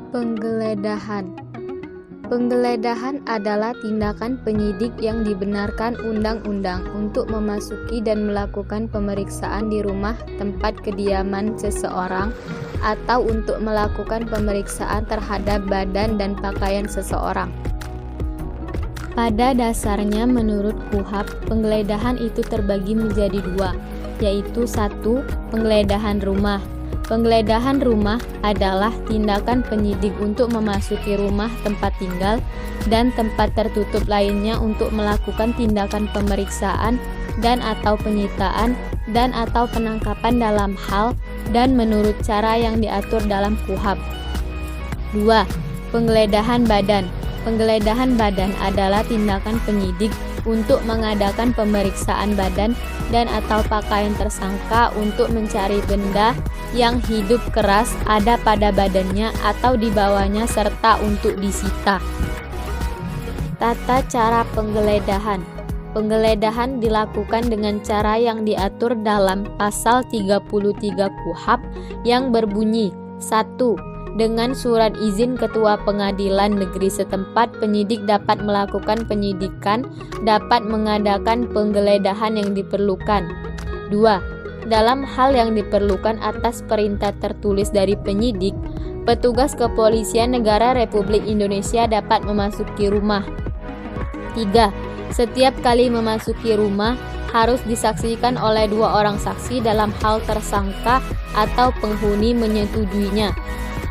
Penggeledahan. Penggeledahan adalah tindakan penyidik yang dibenarkan undang-undang untuk memasuki dan melakukan pemeriksaan di rumah tempat kediaman seseorang atau untuk melakukan pemeriksaan terhadap badan dan pakaian seseorang. Pada dasarnya menurut KUHP, penggeledahan itu terbagi menjadi dua, yaitu 1. Penggeledahan rumah. Penggeledahan rumah adalah tindakan penyidik untuk memasuki rumah tempat tinggal dan tempat tertutup lainnya untuk melakukan tindakan pemeriksaan dan atau penyitaan dan atau penangkapan dalam hal dan menurut cara yang diatur dalam KUHP. 2. Penggeledahan badan. Penggeledahan badan adalah tindakan penyidik untuk mengadakan pemeriksaan badan dan atau pakaian tersangka untuk mencari benda yang hidup keras ada pada badannya atau di bawahnya serta untuk disita. Tata cara penggeledahan. Penggeledahan dilakukan dengan cara yang diatur dalam pasal 33 KUHP yang berbunyi 1. Dengan surat izin Ketua Pengadilan Negeri setempat, penyidik dapat melakukan penyidikan, dapat mengadakan penggeledahan yang diperlukan. 2. Dalam hal yang diperlukan atas perintah tertulis dari penyidik, petugas kepolisian negara Republik Indonesia dapat memasuki rumah. 3. Setiap kali memasuki rumah harus disaksikan oleh 2 orang saksi dalam hal tersangka atau penghuni menyetujuinya.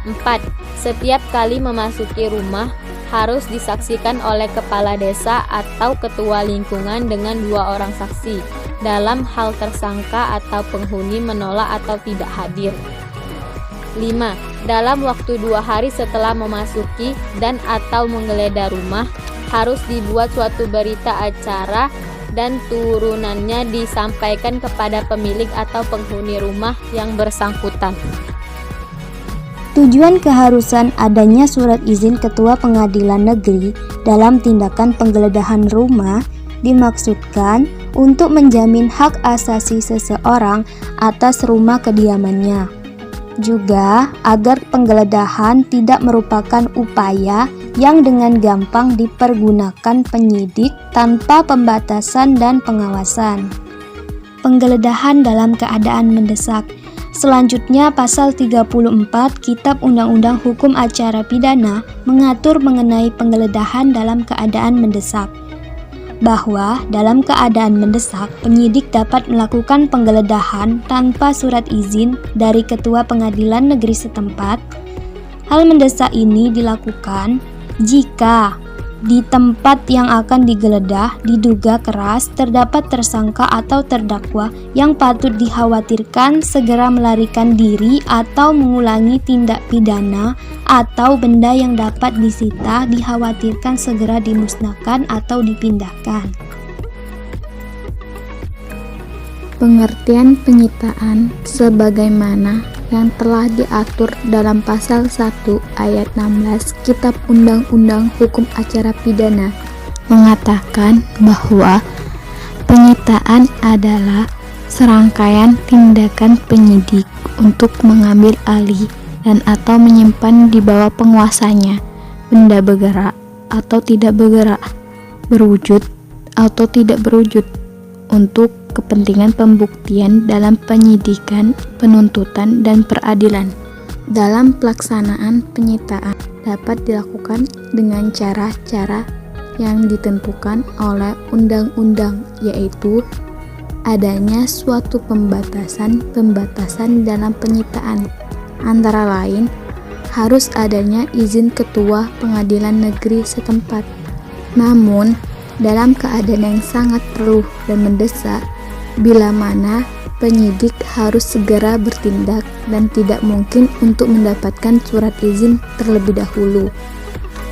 4. Setiap kali memasuki rumah harus disaksikan oleh kepala desa atau ketua lingkungan dengan 2 orang saksi dalam hal tersangka atau penghuni menolak atau tidak hadir. 5. Dalam waktu 2 hari setelah memasuki dan atau menggeledah rumah harus dibuat suatu berita acara dan turunannya disampaikan kepada pemilik atau penghuni rumah yang bersangkutan. Tujuan keharusan adanya surat izin Ketua Pengadilan Negeri dalam tindakan penggeledahan rumah dimaksudkan untuk menjamin hak asasi seseorang atas rumah kediamannya. Juga agar penggeledahan tidak merupakan upaya yang dengan gampang dipergunakan penyidik tanpa pembatasan dan pengawasan. Penggeledahan dalam keadaan mendesak. Selanjutnya, pasal 34 Kitab Undang-Undang Hukum Acara Pidana mengatur mengenai penggeledahan dalam keadaan mendesak. Bahwa dalam keadaan mendesak, penyidik dapat melakukan penggeledahan tanpa surat izin dari Ketua Pengadilan Negeri setempat. Hal mendesak ini dilakukan jika di tempat yang akan digeledah diduga keras terdapat tersangka atau terdakwa yang patut dikhawatirkan segera melarikan diri atau mengulangi tindak pidana atau benda yang dapat disita dikhawatirkan segera dimusnahkan atau dipindahkan. Pengertian penyitaan sebagaimana yang telah diatur dalam pasal 1 ayat 16 Kitab Undang-Undang Hukum Acara Pidana mengatakan bahwa penyitaan adalah serangkaian tindakan penyidik untuk mengambil alih dan atau menyimpan di bawah penguasanya benda bergerak atau tidak bergerak, berwujud atau tidak berwujud untuk kepentingan pembuktian dalam penyidikan, penuntutan, dan peradilan. Dalam pelaksanaan penyitaan dapat dilakukan dengan cara-cara yang ditentukan oleh undang-undang, yaitu adanya suatu pembatasan dalam penyitaan, antara lain harus adanya izin Ketua Pengadilan Negeri setempat. Namun, dalam keadaan yang sangat perlu dan mendesak, bila mana penyidik harus segera bertindak dan tidak mungkin untuk mendapatkan surat izin terlebih dahulu.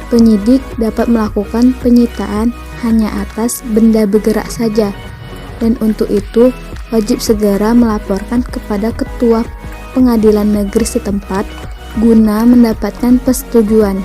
Penyidik dapat melakukan penyitaan hanya atas benda bergerak saja, dan untuk itu wajib segera melaporkan kepada Ketua Pengadilan Negeri setempat guna mendapatkan persetujuan.